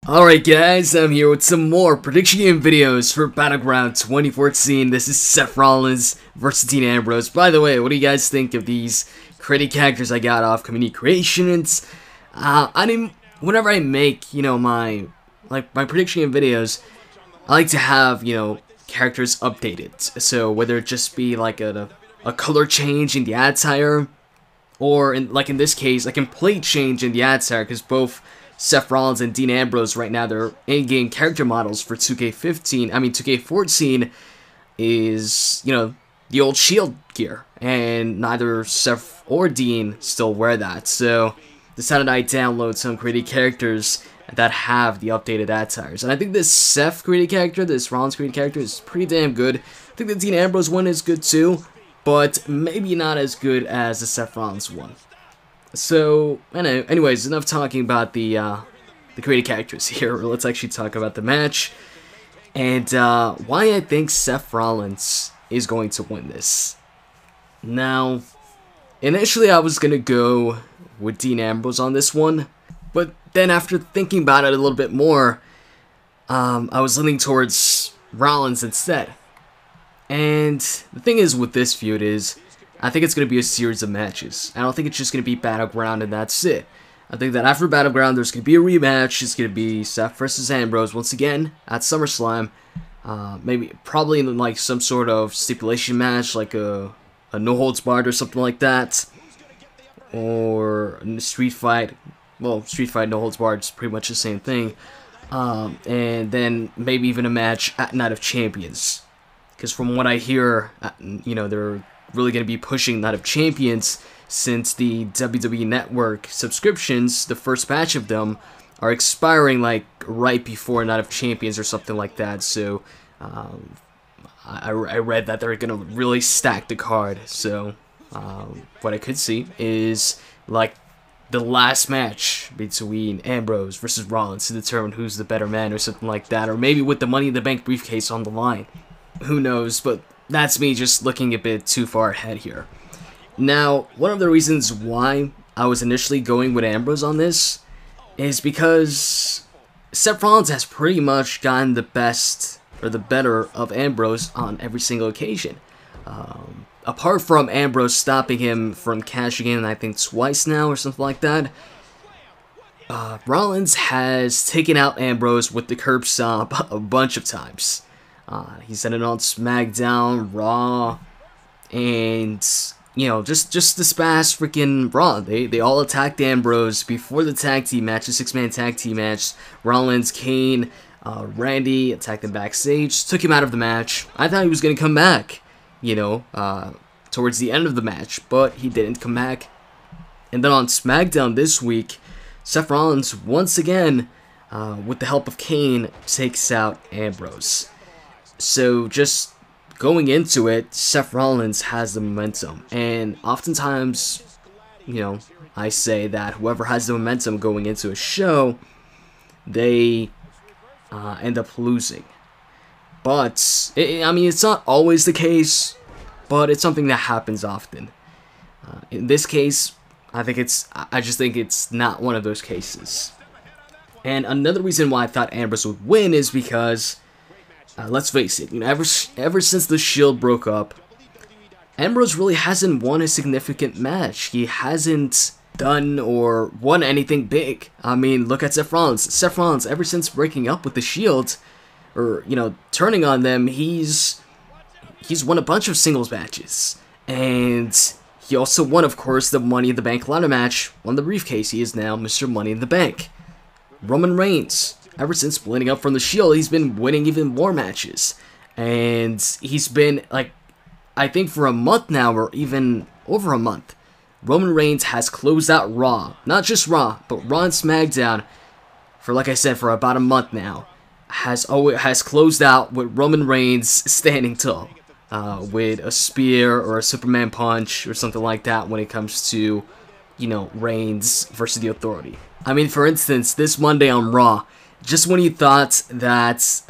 Alright guys, I'm here with some more prediction game videos for Battleground 2014. This is Seth Rollins versus Dean Ambrose. By the way, what do you guys think of these creative characters I got off Community Creations? Whenever I make, my prediction game videos, I like to have, characters updated. So whether it just be like a color change in the attire, or in this case, a complete change in the attire, because both Seth Rollins and Dean Ambrose right now, they're in-game character models for 2K15. 2K14 is, the old Shield gear, and neither Seth or Dean still wear that. So decided I'd download some created characters that have the updated attires. And I think this Seth created character, this Rollins created character is pretty damn good. I think the Dean Ambrose one is good too, but maybe not as good as the Seth Rollins one. So, anyways, enough talking about the created characters here. Let's actually talk about the match and why I think Seth Rollins is going to win this. Now, initially I was gonna go with Dean Ambrose on this one, but then after thinking about it a little bit more, I was leaning towards Rollins instead. And the thing is with this feud is, I think it's going to be a series of matches. I don't think it's just going to be Battleground and that's it. I think that after Battleground, there's going to be a rematch. It's going to be Seth versus Ambrose once again at SummerSlam. Probably in like some sort of stipulation match, like a no holds barred or something like that, or a street fight. Well, street fight, no holds barred is pretty much the same thing. And then maybe even a match at Night of Champions, because from what I hear, they're really going to be pushing Night of Champions, since the WWE Network subscriptions, the first batch of them, are expiring like right before Night of Champions or something like that. So I read that they're going to really stack the card. So what I could see is like the last match between Ambrose versus Rollins to determine who's the better man or something like that, or maybe with the Money in the Bank briefcase on the line. Who knows, but that's me just looking a bit too far ahead here. Now, one of the reasons why I was initially going with Ambrose on this is because Seth Rollins has pretty much gotten the best or the better of Ambrose on every single occasion. Apart from Ambrose stopping him from cashing in, I think twice now or something like that, Rollins has taken out Ambrose with the curb stomp a bunch of times. He's done it on SmackDown, Raw, and, just this past freaking Raw. They all attacked Ambrose before the tag team match, the 6-man tag team match. Rollins, Kane, Randy attacked him backstage, took him out of the match. I thought he was going to come back, towards the end of the match, but he didn't come back. And then on SmackDown this week, Seth Rollins, once again, with the help of Kane, takes out Ambrose. So just going into it, Seth Rollins has the momentum, and oftentimes, I say that whoever has the momentum going into a show, they end up losing. But it's not always the case, but it's something that happens often. In this case, I just think it's not one of those cases. And another reason why I thought Ambrose would win is because, let's face it, ever since the Shield broke up, Ambrose really hasn't won a significant match. He hasn't done or won anything big. Look at Seth Rollins. Seth Rollins, ever since breaking up with the Shield, or, turning on them, he's won a bunch of singles matches. And he also won, of course, the Money in the Bank ladder match, won the briefcase. He is now Mr. Money in the Bank. Roman Reigns, ever since splitting up from the Shield, he's been winning even more matches. And he's been, I think for a month now, or even over a month, Roman Reigns has closed out Raw. Not just Raw, but Raw and SmackDown, for, like I said, for about a month now. Has closed out with Roman Reigns standing tall. With a spear or a Superman punch or something like that when it comes to, Reigns versus the Authority. For instance, this Monday on Raw, just when you thought that,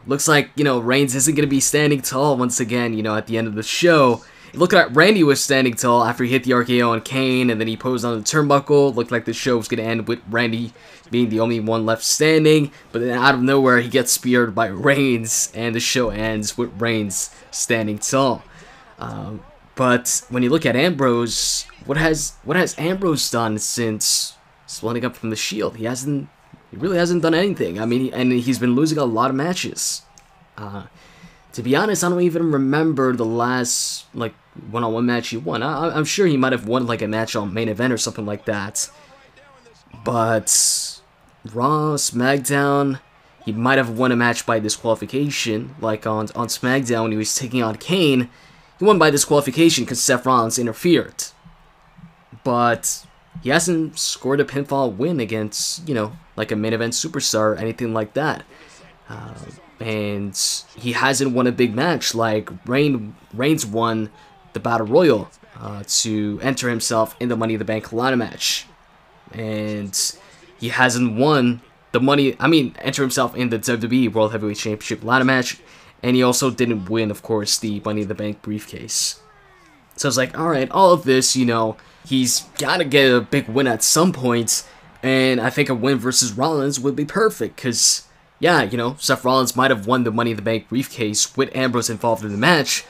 looks like, Reigns isn't going to be standing tall once again, at the end of the show, It looked like Randy was standing tall after he hit the RKO on Kane, and then he posed on the turnbuckle. Looked like the show was going to end with Randy being the only one left standing, but then out of nowhere, he gets speared by Reigns, and the show ends with Reigns standing tall. But when you look at Ambrose, what has Ambrose done since splitting up from the Shield? He really hasn't done anything. I mean, and he's been losing a lot of matches. To be honest, I don't even remember the last like one-on-one match he won. I'm sure he might have won like a match on Main Event or something like that. But Raw, SmackDown, he might have won a match by disqualification, like on SmackDown when he was taking on Kane. He won by disqualification because Seth Rollins interfered. But he hasn't scored a pinfall win against, you know, like a Main Event superstar or anything like that. And he hasn't won a big match like Reigns won the Battle Royal to enter himself in the Money in the Bank ladder match. And he hasn't won the enter himself in the WWE World Heavyweight Championship ladder match. And he also didn't win, of course, the Money in the Bank briefcase. So I was like, alright, all of this, you know, he's got to get a big win at some point. And I think a win versus Rollins would be perfect. Because, yeah, you know, Seth Rollins might have won the Money in the Bank briefcase with Ambrose involved in the match.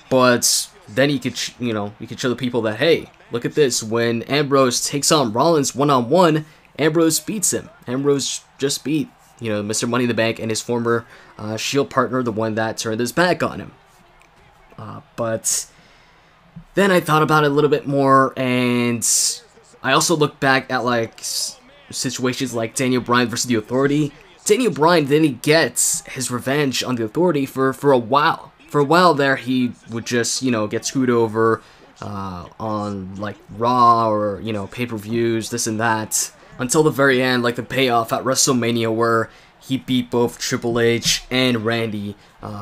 But then he could, you know, he could show the people that, hey, look at this. When Ambrose takes on Rollins one-on-one, Ambrose beats him. Ambrose just beat, you know, Mr. Money in the Bank and his former Shield partner, the one that turned his back on him. But then I thought about it a little bit more, and I also looked back at, like, situations like Daniel Bryan versus The Authority. Daniel Bryan didn't get his revenge on The Authority for a while. For a while there, he would just, you know, get screwed over on, like, Raw or, you know, pay-per-views, this and that. Until the very end, like the payoff at WrestleMania where he beat both Triple H and Randy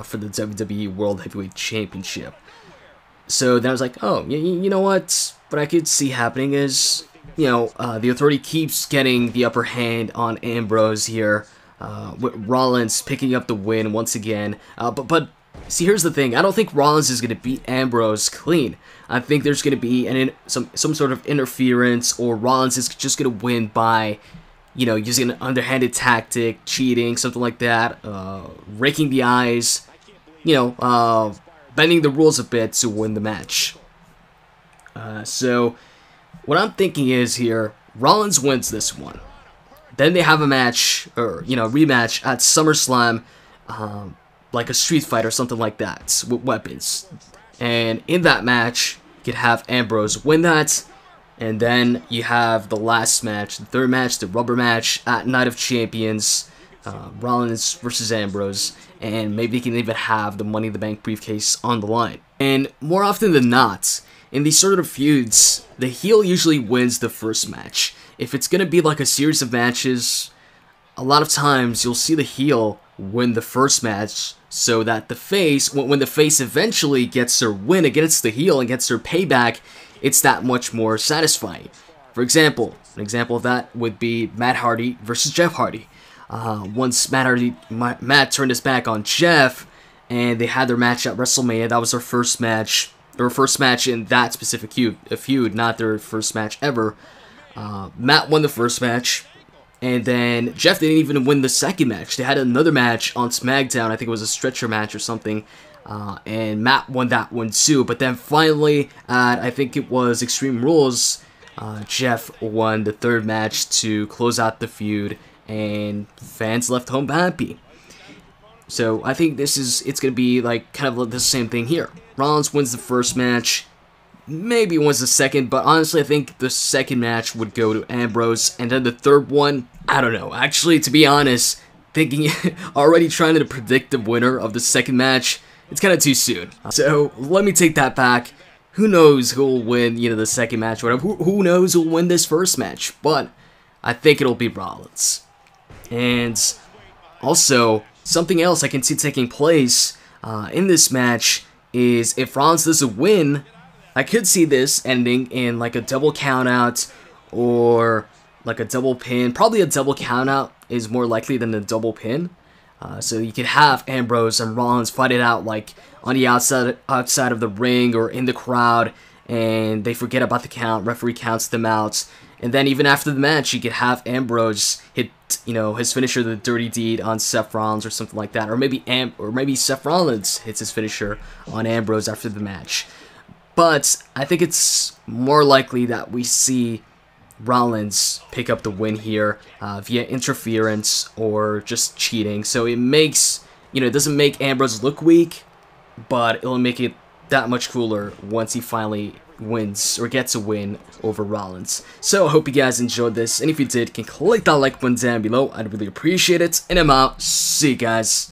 for the WWE World Heavyweight Championship. So then I was like, oh, you know what? What I could see happening is, you know, the Authority keeps getting the upper hand on Ambrose here, with Rollins picking up the win once again. But see, here's the thing. I don't think Rollins is going to beat Ambrose clean. I think there's going to be some sort of interference, or Rollins is just going to win by, you know, using an underhanded tactic, cheating, something like that, raking the eyes, you know, bending the rules a bit to win the match. So what I'm thinking is here, Rollins wins this one. Then they have a match, or, you know, rematch at SummerSlam, like a street fight or something like that, with weapons. And in that match, you could have Ambrose win that, and then you have the last match, the third match, the rubber match at Night of Champions, Rollins versus Ambrose, and maybe you can even have the Money in the Bank briefcase on the line. And more often than not, in these sort of feuds, the heel usually wins the first match. If it's going to be like a series of matches, a lot of times you'll see the heel win the first match, so that the face, when the face eventually gets their win against the heel and gets their payback, it's that much more satisfying. For example, an example of that would be Matt Hardy versus Jeff Hardy. Once Matt turned his back on Jeff, and they had their match at WrestleMania, that was their first match in that specific feud, not their first match ever. Matt won the first match, and then Jeff didn't even win the second match. They had another match on SmackDown, I think it was a stretcher match or something, and Matt won that one too. But then finally, I think it was Extreme Rules, Jeff won the third match to close out the feud, and fans left home happy. So I think it's going to be like kind of the same thing here. Rollins wins the first match, maybe wins the second, but honestly I think the second match would go to Ambrose, and then the third one, I don't know. Actually, to be honest, already trying to predict the winner of the second match, it's kind of too soon. So let me take that back. Who knows who will win, you know, the second match, whatever. Who knows who will win this first match, but I think it'll be Rollins. And also, something else I can see taking place in this match is if Rollins doesn't win, I could see this ending in like a double countout or like a double pin. Probably a double countout is more likely than a double pin. So you could have Ambrose and Rollins fight it out like on the outside of the ring or in the crowd, and they forget about the count. Referee counts them out, and then even after the match, you could have Ambrose hit, his finisher, the Dirty Deed, on Seth Rollins or something like that, or maybe Seth Rollins hits his finisher on Ambrose after the match. But I think it's more likely that we see Rollins pick up the win here via interference or just cheating. So it makes, it doesn't make Ambrose look weak, but it'll make it that much cooler once he finally wins or gets a win over Rollins. So I hope you guys enjoyed this, and if you did, you can click that like button down below. I'd really appreciate it, and I'm out. See you guys.